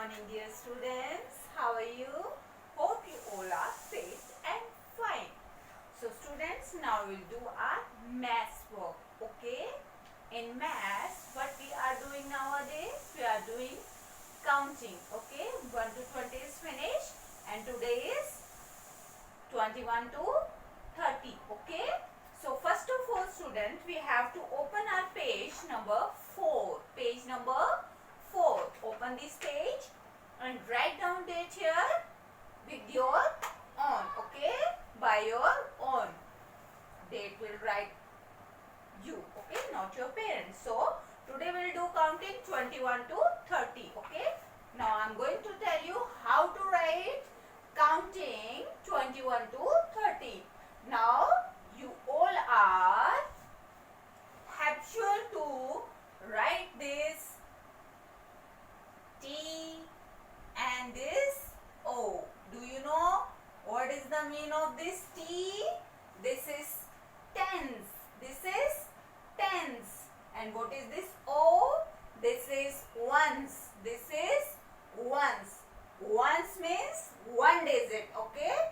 morning, dear students. How are you? Hope you all are safe and fine. So, students, now we'll do our maths work. Okay? In maths, what we are doing nowadays? We are doing counting. Okay? 1 to 20 is finished, and today is 21 to 30. Okay? So, first of all, student, we have to open our page number 4. Page number 4. Open this page and write down date here with your own. Okay? By your own. Date will write you. Okay? Not your parents. So, today we will do counting 21 to 30. Okay? Now, I am going to tell you how to write counting 21 to 30. Now, you all are habitual to write this T and this O. Do you know what is the meaning of this T? This is tens. This is tens. And what is this O? This is ones. This is ones. Ones means one digit. Okay?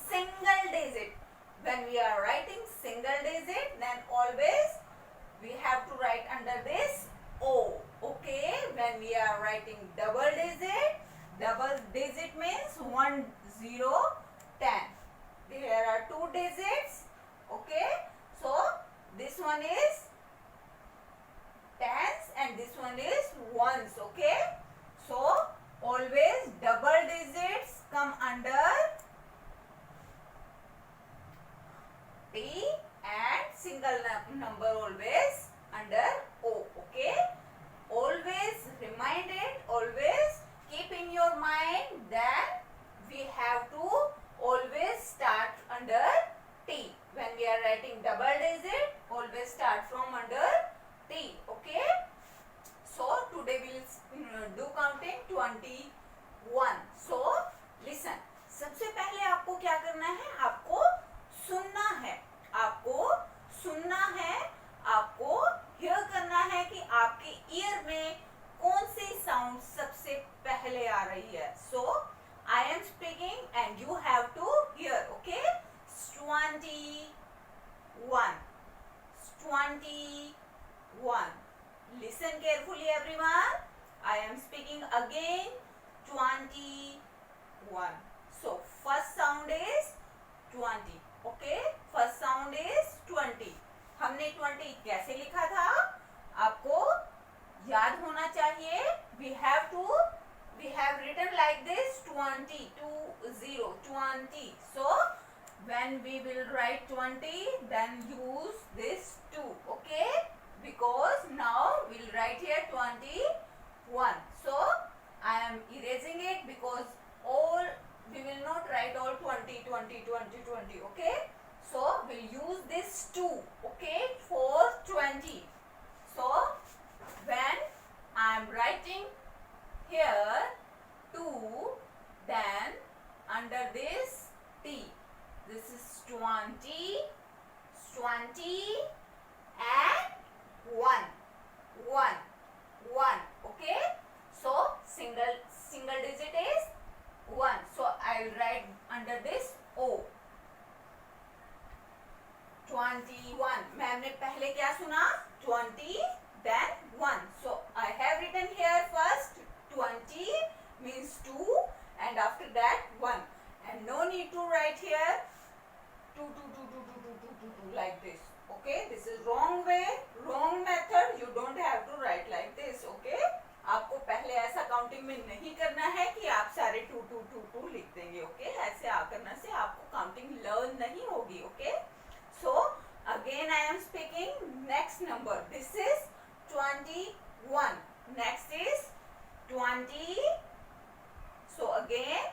Single digit. When we are writing single digit, then always we have to write under this O. Okay? When we are writing double digit means 1, 0, 10. There are two digits. Okay? So, this one is tens and this one is ones. Okay? So, always double digits come under T and single number always under O. Okay? Always remind it, always keep in your mind that we have to always start under T. When we are writing double digit, always start from under T. Okay? So, today we will do counting 21. So, listen. सबसे पहले आपको क्या करना है? आपको सुनना है. आपको सुनना है. आपको हियर करना है कि आपके ईयर में कौन सी साउंड सबसे पहले आ रही है. So I am speaking and you have to hear. Okay? 21. 21. Listen carefully, everyone. I am speaking again. 21. So first sound is 20. Okay? First sound is 20. हमने 20 कैसे लिखा था? आपको याद होना चाहिए. We have written like this 20. 20. So when we will write 20, then use this 2. Okay? Because now we will write here 21. So I am erasing it because we will not write all 20. Okay? So we'll use this 2. Okay? For 20. So when I am writing here 2, then under this T, this is 20 and 1. Okay? So single digit is 1. So I will write under this O. 21. Ma'am ने पहले क्या सुना? 20 then 1. So I have written here first 20 means 2 and after that 1. And no need to write here 2 like this. Okay? This is wrong way, wrong method. You don't have to write like this. Okay? आपको पहले ऐसा counting में नहीं करना है कि आप सारे 2 लिख देंगे. ओके? ऐसे करने से आपको काउंटिंग लर्न नहीं होगी. Okay? So again I am speaking next number. This is 21. Next is 20. So again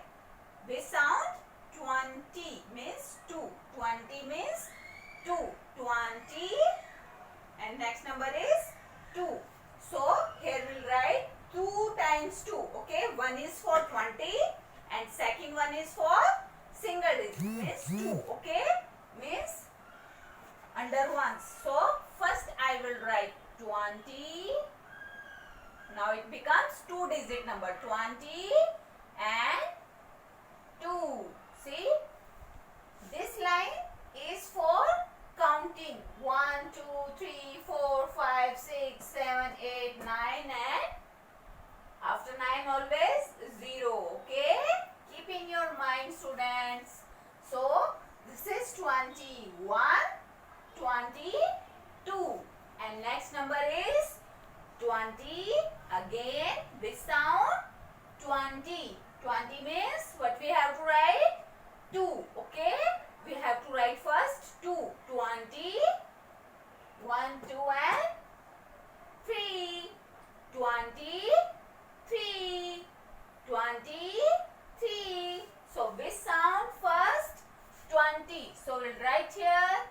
this sound 20 means 2. 20 means 2. 20 and next number is 2. So here we'll write 2 times 2. Okay? One is for 20 and second one is for single digit means 2. Okay? Means under ones. So first I will write 20 Now it becomes 2-digit number, 20 and 2. See, this line is for counting 1, 2, 3, 4, 5, 6, 7, 8, 9 and after 9 always 0. Okay, keep in your mind, students. So this is 21, 22 and next number is 20. Again this sound 20. 20 means what we have to write? 2. Okay, we have to write first 2. 20, 1, 2 and 3. 20, 3. 23. So we sound first 20. So we'll write here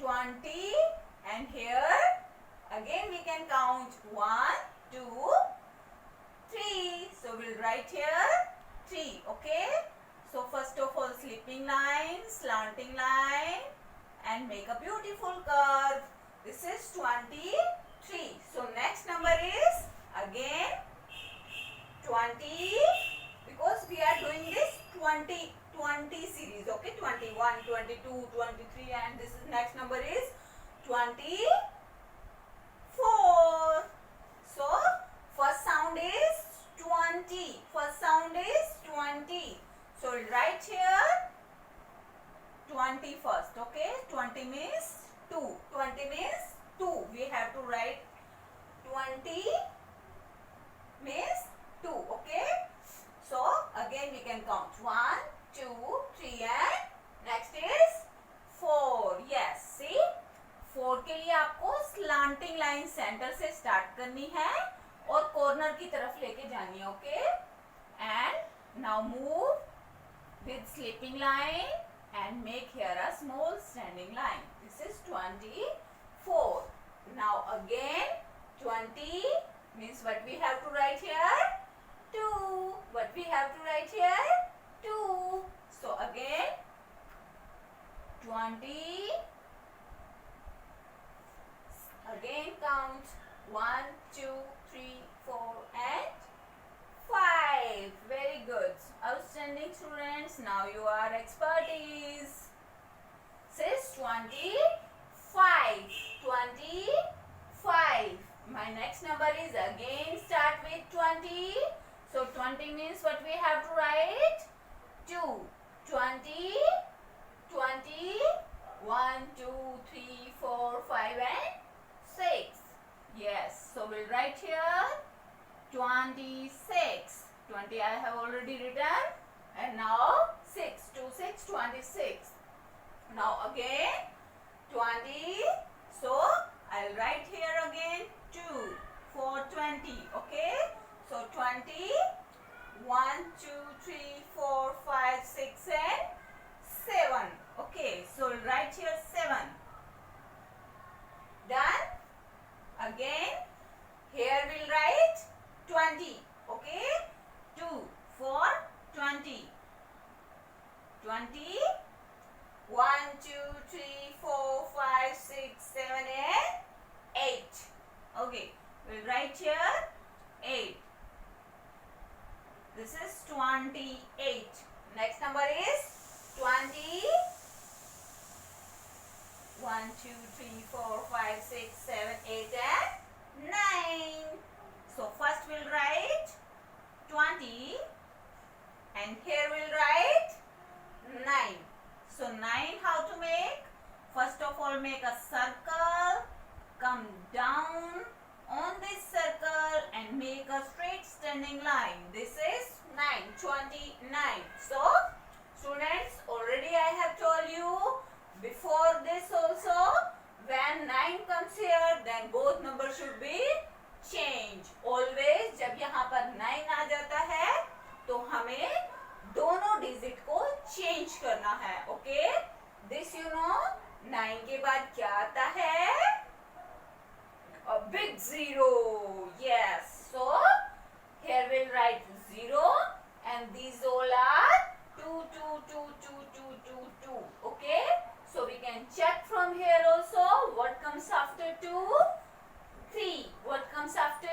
20 and here again we can count 1, 2, 3. So we'll write here 3. Okay. So first of all slipping line, slanting line and make a beautiful curve. This is 23. So next number is again 20 because we are doing this 20 series. Okay, 21, 22, 23 and this is next number is 24. So first sound is 20. First sound is 20. So we'll write here 20 first. Okay, 20 means 2. 20 means 2. We have to write 20 means 2. Okay. So again we can count 1, 2, 3 and next is 4. Yes. See, 4 के लिए आपको slanting line center से start करनी है और corner की तरफ लेके जानी है. Okay. And now move with slipping line and make here a small standing line. This is 24. Now again 20 means what we have to write here? 2. What we have to write here? 2. So again 20. Again count 1, 2, 3, 4 and 5. Very good. Outstanding students. Now you are expertise. Says 25. 25. My next number is again start with 20. So 20 means what we have to write? 2. 20, 20, 1, 2, 3, 4, 5 and 6. Yes. So we'll write here 26. 20 I have already written and now 6. 2, 6, 26. Now again 20. So I'll write here again 2 for 20. Okay. So 20. 1, 2, 3, 4, 5, 6 and 7. Okay. So we'll write here 7. Done. Again here we'll write 20. Okay. 2 for 20. 20. 1, 2, 3, 4, 5, 6, 7 and 8. Okay. We'll write here 8. This is 28. Next number is 20. 1, 2, 3, 4, 5, 6, 7, 8 and 9. So first we'll write 20 and here we'll write 9. So 9 how to make? First of all make a circle, come down on this circle and make a straight standing line. This is 9, 29. So students, already I have told you before this also, when 9 comes here then both numbers should be changed. Always जब यहाँ पर 9 आ जाता है तो हमें दोनों digit को change करना है. Okay, this you know. 9 के बाद क्या आता है? A big 0. Yes. So here we'll write 0 and these all are 2, 2, 2, 2, 2, 2, 2. Okay. So we can check from here also what comes after 2? 3. What comes after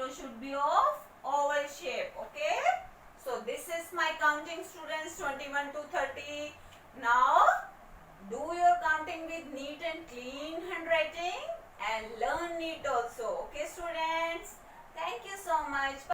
window should be of oval shape. Okay. So this is my counting, students, 21 to 30. Now do your counting with neat and clean handwriting and learn neat also. Okay, students. Thank you so much.